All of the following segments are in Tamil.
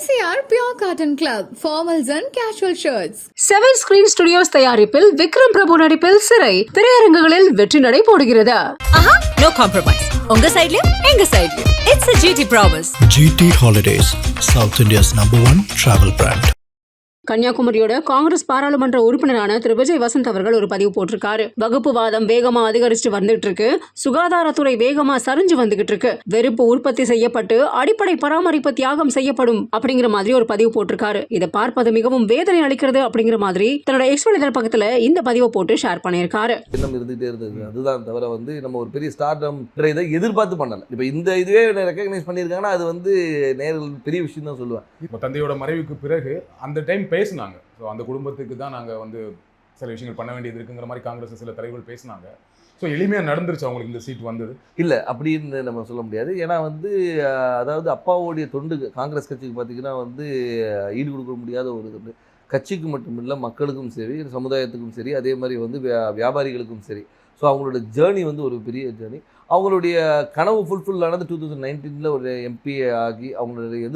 MCR Pure Cotton Club, formals and casual shirts. 7 Screen Studios தயாரிப்பில் விக்ரம் பிரபு நடிப்பில் சிறை திரையரங்குகளில் வெற்றி நடை போடுகிறது. No compromise. உங்க சைடுலயும் எங்க சைடுலயும். It's a GT promise. GT Holidays, South India's #1 travel brand. கன்னியாகுமரியோட Congress பாராளுமன்ற உறுப்பினரான திரு விஜய் வசந்த் அவர்கள் ஒரு பதிவு போட்டிருக்காரு. வகுப்புவாதம் வேகமா அதிகரிச்சுட்டு வந்துட்டு இருக்கு, சுகாதாரத்துறை வேகமா சரிஞ்சு வந்துகிட்டு இருக்கு, வெறுப்பு உற்பத்தி செய்யப்பட்டு அடிப்படை பராமரிப்பு தியாகம் செய்யப்படும் அப்படிங்கிற மாதிரி ஒரு பதிவு போட்டிருக்காரு. இதை பார்ப்பது மிகவும் வேதனை அளிக்கிறது அப்படிங்கிற மாதிரி தன்னோட எக்ஸ் வலைதள பக்கத்துல இந்த பதிவை போட்டு ஷேர் பண்ணியிருக்காரு. இருந்துகிட்டே இருந்தது. அதுதான் தவிர நம்ம ஒரு பெரிய ஸ்டார்டம் இதை எதிர்பார்த்து பண்ணல. இப்போ இந்த இதுவே ரெகக்னைஸ் பண்ணியிருக்காங்கன்னா அது நேரில் பெரிய விஷயம் தான் சொல்லுவேன். இப்போ தந்தையோட மறைவுக்கு பிறகு அந்த டைம் பேசினாங்க. ஸோ அந்த குடும்பத்துக்கு தான் நாங்கள் சில விஷயங்கள் பண்ண வேண்டியது இருக்குங்கிற மாதிரி காங்கிரஸ் சில தலைவர்கள் பேசினாங்க. ஸோ எளிமையாக நடந்துருச்சு அவங்களுக்கு இந்த சீட் வந்தது இல்லை அப்படின்னு நம்ம சொல்ல முடியாது. ஏன்னா அதாவது அப்பாவோடைய தொண்டு காங்கிரஸ் கட்சிக்கு பார்த்தீங்கன்னா ஈடு கொடுக்க முடியாத ஒரு தொண்டு. கட்சிக்கு மட்டும் இல்லை, மக்களுக்கும் சரி, சமுதாயத்துக்கும் சரி, அதே மாதிரி வியாபாரிகளுக்கும் சரி. ஸோ அவங்களோட ஜேர்னி ஒரு பெரிய ஜேர்னி. அவங்களுடைய கனவு ஃபுல்ஃபில் ஆனது 2019 ஒரு எம்பி ஆகி அவங்களுடைய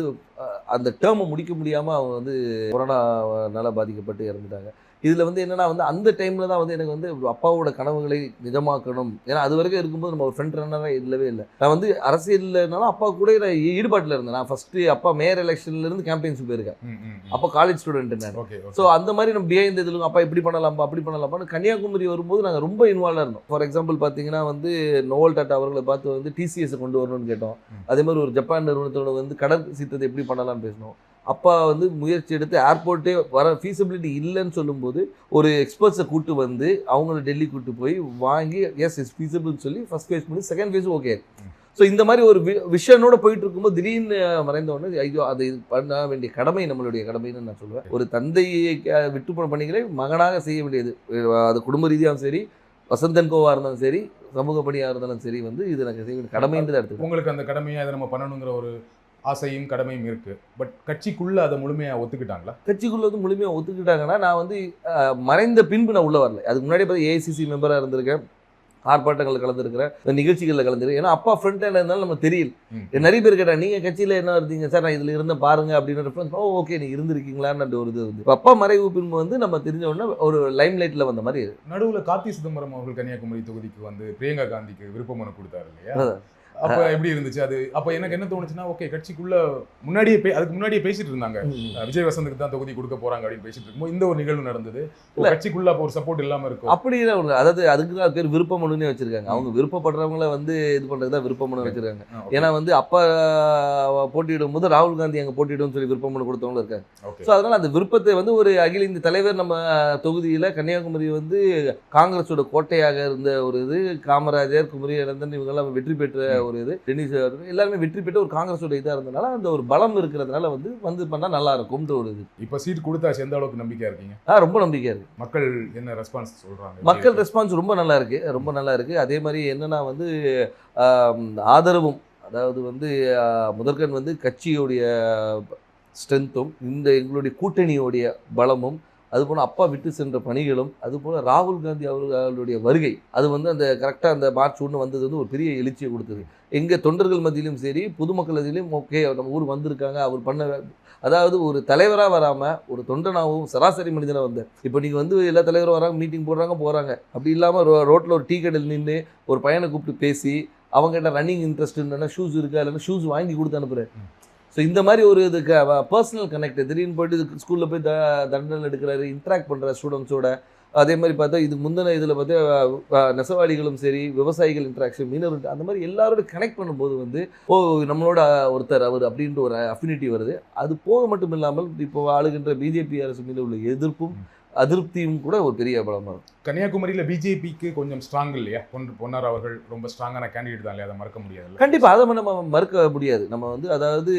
அந்த டேர்மை முடிக்க முடியாமல் அவங்க கொரோனாவால் பாதிக்கப்பட்டு இறந்துட்டாங்க. இதில் என்னென்னா அந்த டைமில் தான் எனக்கு அப்பாவோட கனவுகளை நிஜமாக்கணும். ஏன்னா அது வரைக்கும் இருக்கும்போது நம்ம ஒரு ஃப்ரண்ட் ரன்னராக இல்லவே இல்லை. நான் அரசியல்னாலும் அப்பா கூட நான் ஈடுபாட்டில் இருந்தேன். நான் ஃபஸ்ட்டு அப்பா மேயர் எலெக்ஷன்லேருந்து கேம்பெயின்ஸுக்கு போயிருக்கேன். அப்போ காலேஜ் ஸ்டூடெண்ட் நான். ஸோ அந்த மாதிரி நம்ம பிஹைண்ட் இதில் அப்பா இப்படி பண்ணலாம்ப்பா அப்படி பண்ணலாம்ப்பான்னு கன்னியாகுமரி வரும்போது நாங்கள் ரொம்ப இன்வால்வாக இருந்தோம். ஃபார் எக்ஸாம்பிள் பார்த்தீங்கன்னா நோவல் டாட்டா அவர்களை பார்த்து டிசிஎஸை கொண்டு வரணும்னு கேட்டோம். அதே மாதிரி ஒரு ஜப்பான் நிறுவனத்தோட கடல் சீற்றத்தை எப்படி பண்ணலாம்னு பேசணும். அப்பா முயற்சி எடுத்து ஏர்போர்ட்டே வர ஃபீஸிபிலிட்டி இல்லைன்னு சொல்லும்போது ஒரு எக்ஸ்பர்ட்ஸை கூப்பிட்டு அவங்கள டெல்லி கூப்பிட்டு போய் வாங்கி இட்ஸ் ஃபீஸிபிள்னு சொல்லி ஃபஸ்ட் ஃபேஸ் பண்ணி செகண்ட் ஃபேஸும் ஓகே. ஸோ இந்த மாதிரி ஒரு விஷனோட போயிட்டு இருக்கும்போது திடீர்னு மறைந்த உடனே ஐயோ அது பண்ண வேண்டிய கடமை நம்மளுடைய கடமைன்னு நான் சொல்லுவேன். ஒரு தந்தையை விட்டு போன பணிகளை மகனாக செய்ய வேண்டியது. அது குடும்ப ரீதியாகவும் சரி, வசந்தன் கோவாக இருந்தாலும் சரி, சமூக பணியாக இருந்தாலும் சரி இது எனக்கு செய்ய வேண்டிய கடமைன்னு தான் எடுத்து. உங்களுக்கு அந்த கடமையை அதை நம்ம பண்ணணுங்கிற ஒரு ஆசையும் கடமையும் இருக்கு. பட் கட்சிக்குள்ள அதை முழுமையாக ஒத்துக்கிட்டாங்களா? கட்சிக்குள்ள முழுமையாக ஒத்துக்கிட்டாங்கன்னா நான் மறைந்த பின்பு நான் உள்ள வரல. அதுக்கு முன்னாடி ஏஐசிசி மெம்பராக இருந்திருக்கேன், ஆர்ப்பாட்டங்களில் கலந்துருக்கிறேன், நிகழ்ச்சிகளில் கலந்துருக்கேன். ஏன்னா அப்பா ஃப்ரண்ட் ஹேண்ட் இருந்தாலும் நம்ம தெரியல. நிறைய பேர் கேட்டாங்க நீங்கள் கட்சியில் என்ன இருந்தீங்க சார், நான் இதில் இருந்த பாருங்க அப்படின்னு ரெஃபரன்ஸ். ஓகே நீ இருந்திருக்கீங்களான்னு ஒரு இது அப்பா மறைவு பின்பு நம்ம தெரிஞ்ச உடனே ஒரு லைம் லைட்டில் வந்த மாதிரி. நடுவில் கார்த்தி சிதம்பரம் அவர்கள் கன்னியாகுமரி தொகுதிக்கு பிரியங்கா காந்திக்கு விருப்ப மனு கொடுத்தாரு இல்லையா? அப்போ எப்படி இருந்துச்சு அது? அப்போ எனக்கு என்ன தோணுச்சுன்னா, ஓகே கட்சிக்குள்ள அதுக்கு முன்னாடியே பேசிட்டு இருந்தாங்க, விஜய் வசந்துக்கு தான் தொகுதி கொடுக்க போறாங்க அப்படின்னு பேசிட்டு இருக்கும்போது இந்த ஒரு நிகழ்வு நடந்தது. கட்சிக்குள்ள அப்போ ஒரு சப்போர்ட் இல்லாம இருக்கும். அப்படி அதாவது அதுக்கு தான் பேர் விருப்ப மனுன்னே வச்சிருக்காங்க. அவங்க விருப்பப்படுறவங்கள இது பண்றதுதான் விருப்ப மனு வச்சிருக்காங்க. ஏன்னா அப்பா போட்டியிடும் போது ராகுல் காந்தி அங்கே போட்டியிடும் சொல்லி விருப்ப மனு கொடுத்தவங்களும் இருக்காங்க. ஸோ அதனால அந்த விருப்பத்தை ஒரு அகில இந்திய தலைவர் நம்ம தொகுதியில கன்னியாகுமரி காங்கிரஸோட கோட்டையாக இருந்த ஒரு காமராஜர், குமரி அனந்தன் இவங்கெல்லாம் வெற்றி பெற்ற ஒரு டென்னிஸ் எல்லாருமே வெற்றி பெற்ற ஒரு காங்கிரஸோட இதாக இருந்தனால அந்த ஒரு பலம் இருக்கிறதுனால பண்ணா நல்லா இருக்கும்ன்ற ஒரு இது. இப்போ சீட் கொடுத்தாச்சு, எந்த அளவுக்கு நம்பிக்கையா இருக்கீங்க? ரொம்ப நம்பிக்கையா இருக்கு. மக்கள் என்ன ரெஸ்பான்ஸ் சொல்றாங்க? மக்கள் ரெஸ்பான்ஸ் ரொம்ப நல்லா இருக்கு, ரொம்ப நல்லா இருக்கு. அதே மாதிரி என்னன்னா ஆதரவும், அதாவது முதற்கண் கட்சியோடைய ஸ்ட்ரென்த்தும் எங்களுடைய கூட்டணியோடைய பலமும், அதுபோல் அப்பா விட்டு சென்ற பணிகளும், அதுபோல் ராகுல் காந்தி அவர்களுடைய வருகை அந்த கரெக்டாக அந்த மார்ச் 1 வந்தது ஒரு பெரிய எழுச்சியை கொடுத்தது. எங்கள் தொண்டர்கள் மத்தியிலும் சரி, பொதுமக்கள் மத்தியிலும் ஓகே நம்ம ஊர் வந்திருக்காங்க, அவர் பண்ண அதாவது ஒரு தலைவராக வராமல் ஒரு தொண்டனாகவும் சராசரி மனிதனாக வந்தார். இப்போ நீங்கள் எல்லா தலைவரும் வராங்க, மீட்டிங் போடுறாங்க. அப்படி இல்லாமல் ரோட்டில் ஒரு டீ கடையில் நின்று ஒரு பையனை கூப்பிட்டு பேசி அவங்ககிட்ட ரன்னிங் இன்ட்ரெஸ்ட் இல்லைன்னா ஷூஸ் இருக்கா, இல்லைன்னா ஷூஸ் வாங்கி கொடுத்து அனுப்புகிறேன். ஸோ இந்த மாதிரி ஒரு பர்சனல் கனெக்ட், திடீர்னு போய்ட்டு ஸ்கூலில் போய் தண்டனை எடுக்கிறாரு, இன்ட்ராக்ட் பண்ணுற ஸ்டூடெண்ட்ஸோட. அதே மாதிரி பார்த்தா இதுக்கு முந்தின இதில் நெசவாளிகளும் சரி, விவசாயிகள் இன்ட்ராக்ஷன், மீனவர், அந்த மாதிரி எல்லாரோட கனெக்ட் பண்ணும்போது நம்மளோட ஒருத்தர் அவர் அப்படின்ற ஒரு அஃபினிட்டி வருது. அது போக மட்டும் இல்லாமல் இப்போ ஆளுகின்ற பிஜேபி அரசு மீது உள்ள எதிர்ப்பும் அதிருப்தியும் கூட ஒரு பெரிய பலமாக இருக்கும். கன்னியாகுமரியில் பிஜேபிக்கு கொஞ்சம் ஸ்ட்ராங் இல்லையா? பொன்னார் அவர்கள் ரொம்ப ஸ்ட்ராங்கான கேண்டிடேட் தான் இல்லையா? அதை மறக்க முடியாது. கண்டிப்பாக அதை நம்ம மறுக்க முடியாது. நம்ம அதாவது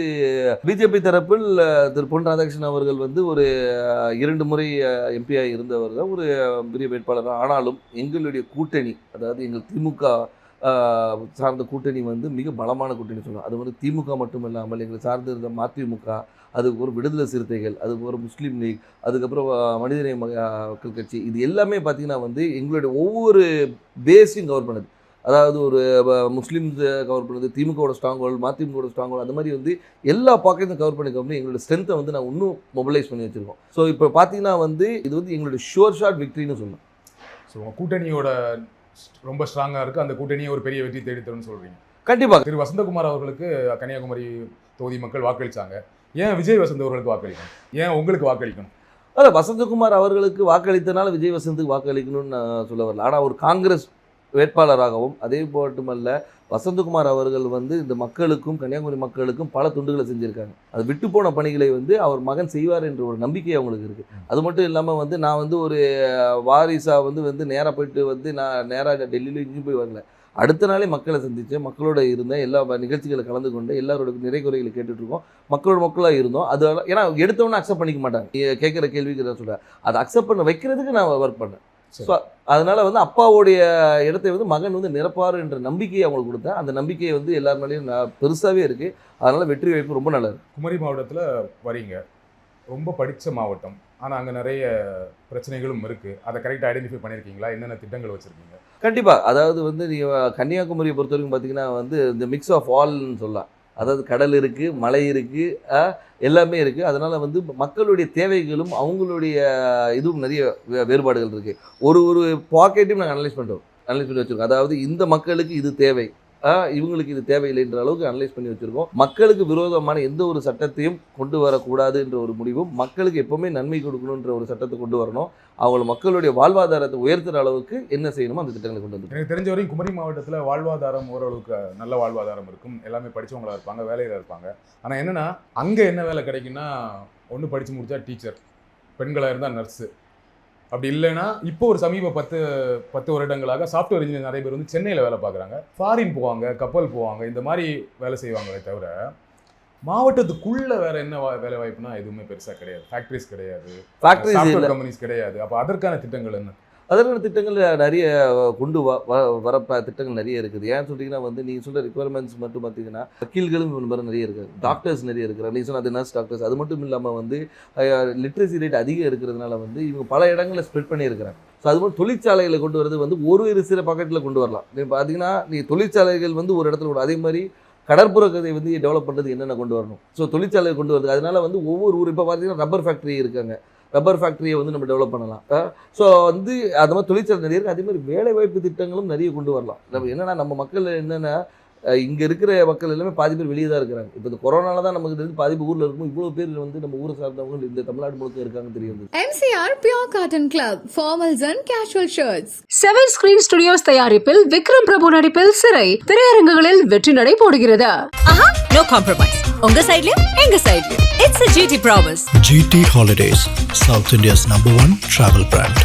பிஜேபி தரப்பில் திரு பொன் ராதாகிருஷ்ணன் அவர்கள் ஒரு 2 முறை எம்பியாக இருந்தவர் தான், ஒரு பெரிய வேட்பாளர். ஆனாலும் எங்களுடைய கூட்டணி, அதாவது எங்கள் திமுக சார்ந்த கூட்டணி மிக பலமான கூட்டணி சொல்லலாம். அது திமுக மட்டும் இல்லாமல் எங்களை சார்ந்து இருந்த மதிமுக, அதுக்கு ஒரு விடுதலை சிறுத்தைகள், அதுக்கு ஒரு முஸ்லீம் லீக், அதுக்கப்புறம் மனிதநேய மக்கள் கட்சி, இது எல்லாமே பார்த்திங்கன்னா எங்களுடைய ஒவ்வொரு பேஸையும் கவர் பண்ணுது. அதாவது ஒரு முஸ்லீம்ஸ் கவர் பண்ணுறது, திமுகவோட ஸ்ட்ராங் ஹோல்டு, மதிமுகவோட ஸ்ட்ராங் ஹோல்டு, அந்த மாதிரி வந்து எல்லா பாக்கெட்டும் கவர் பண்ணி எங்களோட ஸ்ட்ரென்த்தை வந்து நான் இன்னும் மொபிலைஸ் பண்ணி வச்சுருக்கோம். ஸோ இப்போ பார்த்தீங்கன்னா வந்து இது வந்து எங்களோட ஷுவர் ஷாட் விக்ட்ரின்னு சொல்லலாம். ஸோ உங்கள் கூட்டணியோட ரொம்ப ஸ்ட்ராங்காக இருக்குது, அந்த கூட்டணியை ஒரு பெரிய வெற்றி தேடித்தரும்னு சொல்கிறீங்க. கண்டிப்பாக திரு வசந்தகுமார் அவர்களுக்கு கன்னியாகுமரி தொகுதி மக்கள் வாக்களித்தாங்க. ஏன் விஜய் வசந்த் அவர்களுக்கு வாக்களிக்கணும்? ஏன் உங்களுக்கு வாக்களிக்கணும்? அதான் வசந்தகுமார் அவர்களுக்கு வாக்களித்தனால விஜய் வசந்துக்கு வாக்களிக்கணும்னு நான் சொல்ல வரல. ஆனால் ஒரு காங்கிரஸ் வேட்பாளராகவும் அதே மட்டுமல்ல வசந்தகுமார் அவர்கள் வந்து இந்த மக்களுக்கும் கன்னியாகுமரி மக்களுக்கும் பல துண்டுகளை செஞ்சுருக்காங்க. அது விட்டு போன பணிகளை வந்து அவர் மகன் செய்வார் என்ற ஒரு நம்பிக்கை அவங்களுக்கு இருக்குது. அது மட்டும் இல்லாமல் வந்து நான் வந்து ஒரு வாரிசாக வந்து நேராக போயிட்டு வந்து நான் நேராக டெல்லியில் இங்கேயும் போய் வரல. அடுத்த நாளே மக்களை சந்தித்தேன், மக்களோட இருந்தேன், எல்லா நிகழ்ச்சிகளை கலந்து கொண்டு எல்லாரோட நிறை குறைகளை கேட்டுட்ருக்கோம், மக்களாக இருந்தோம். அது ஏன்னா எடுத்தவொன்னே அக்செப்ட் பண்ணிக்க மாட்டாங்க. கேட்குற கேள்விக்கு தான் சொல்கிறேன், அதை அக்செப்ட் பண்ண வைக்கிறதுக்கு நான் ஒர்க் பண்ணேன். ஸோ அதனால் வந்து அப்பாவோடைய இடத்தை வந்து மகன் வந்து நிரப்பார் என்ற நம்பிக்கையை அவங்களுக்கு கொடுத்தேன். அந்த நம்பிக்கையை வந்து எல்லார் மேலேயும் பெருசாகவே இருக்குது. அதனால் வெற்றி வாய்ப்பு ரொம்ப நல்லது. குமரி மாவட்டத்தில் வரீங்க, ரொம்ப படித்த மாவட்டம், ஆனால் அங்கே நிறைய பிரச்சனைகளும் இருக்குது. அதை கரெக்டாக ஐடென்டிஃபை பண்ணியிருக்கீங்களா? என்னென்ன திட்டங்கள் வச்சுருக்கீங்க? கண்டிப்பாக. அதாவது வந்து நீங்கள் கன்னியாகுமரியை பொறுத்த வரைக்கும் பார்த்தீங்கன்னா வந்து இந்த மிக்ஸ் ஆஃப் ஆல்னு சொல்லலாம். அதாவது கடல் இருக்குது, மலை இருக்குது, எல்லாமே இருக்குது. அதனால் வந்து மக்களுடைய தேவைகளும் அவங்களுடைய இதுவும் நிறைய வேறுபாடுகள் இருக்குது. ஒரு பாக்கெட்டையும் நாங்கள் அனலைஸ் பண்ணி வச்சுருக்கோம். அதாவது இந்த மக்களுக்கு இது தேவை, இவங்களுக்கு இது தேவையில்லைன்ற அளவுக்கு அனலைஸ் பண்ணி வச்சுருக்கோம். மக்களுக்கு விரோதமான எந்த ஒரு சட்டத்தையும் கொண்டு வரக்கூடாது என்ற ஒரு முடிவும், மக்களுக்கு எப்போவுமே நன்மை கொடுக்கணுன்ற ஒரு சட்டத்தை கொண்டு வரணும். அவங்க மக்களுடைய வாழ்வாதாரத்தை உயர்த்துகிற அளவுக்கு என்ன செய்யணுமோ அந்த திட்டங்களை கொண்டு வந்து. எனக்கு தெரிஞ்ச வரைக்கும் குமரி மாவட்டத்தில் வாழ்வாதாரம் ஓரளவுக்கு நல்ல வாழ்வாதாரம் இருக்கும், எல்லாமே படித்தவங்களாக இருப்பாங்க, வேலையில் இருப்பாங்க. ஆனால் என்னென்னா அங்கே என்ன வேலை கிடைக்குன்னா, ஒன்று படித்து முடித்தா டீச்சர், பெண்களாக இருந்தால் நர்ஸு, அப்படி இல்லைன்னா இப்போ ஒரு சமீப 10 வருடங்களாக சாஃப்ட்வேர் இன்ஜினியர் நிறைய பேர் வந்து சென்னையில் வேலை பார்க்குறாங்க, ஃபாரின் போவாங்க, கப்பல் போவாங்க, இந்த மாதிரி வேலை செய்வாங்களே தவிர மாவட்டத்துக்குள்ள வேற என்ன வேலை வாய்ப்புனா எதுவுமே பெருசாக கிடையாது. ஃபேக்ட்ரிஸ் கிடையாது, சாஃப்ட்வேர் கம்பெனிஸ் கிடையாது. அப்போ அதற்கான திட்டங்கள் என்ன? அதற்கான திட்டங்கள் நிறைய கொண்டு வர திட்டங்கள் நிறைய இருக்குது. ஏன்னு சொல்லிங்கன்னா வந்து நீங்கள் சொல்கிற ரிக்குவயர்மெண்ட்ஸ் மட்டும் பார்த்தீங்கன்னா வக்கீல்களும் நிறைய இருக்குது, டாக்டர்ஸ் நிறைய இருக்கிறாங்க. நீங்கள் சொன்ன அது நர்ஸ் டாக்டர்ஸ். அது மட்டும் இல்லாமல் வந்து லிட்ரஸி ரேட் அதிகம் இருக்கிறதுனால வந்து இவங்க பல இடங்களில் ஸ்ப்ரெட் பண்ணியிருக்கிறாங்க. ஸோ அது மாதிரி தொழிற்சாலைகளை கொண்டு வரது வந்து ஒரு சில பாக்கெட்டில் கொண்டு வரலாம். நீங்கள் பார்த்தீங்கன்னா நீங்கள் தொழிற்சாலைகள் வந்து ஒரு இடத்துல கூட, அதே மாதிரி கடற்புற கதை வந்து டெவலப் பண்ணுறது என்னென்ன கொண்டு வரணும். ஸோ தொழிற்சாலை கொண்டு வருது. அதனால வந்து ஒவ்வொரு ஊர் இப்போ பார்த்தீங்கன்னா ரப்பர் ஃபேக்ட்ரி இருக்காங்க, ரப்பர் ஃபேக்ட்ரியை வந்து நம்ம டெவலப் பண்ணலாம். ஸோ வந்து அது மாதிரி தொழிற்சாலை நிறைய இருக்குது. அதே மாதிரி வேலை வாய்ப்பு திட்டங்களும் நிறைய கொண்டு வரலாம். நம்ம என்னென்னா நம்ம மக்கள் என்னென்னா இங்கே இருக்கிற மக்கள் எல்லாமே பாதி பேர் வெளியே தான் இருக்கிறாங்க. இப்போ இந்த கொரோனால தான் நமக்கு தெரிஞ்சு பாதி பேர் ஊரில் இருக்கும். இவ்வளோ பேர் வந்து நம்ம ஊரை சார்ந்தவங்க இந்த தமிழ்நாடு முழுக்க இருக்காங்க தெரியுது. MCR Pure Cotton Club, formals and casual shirts. 7 Screen Studios தயாரிப்பில் விக்ரம் பிரபு நடிப்பில் சிறை திரையரங்குகளில் வெற்றி நடை போடுகிறது. No compromise. உங்க சைடுலயும் எங்க சைடுலயும். It's a GT promise. GT Holidays, South India's #1 travel brand.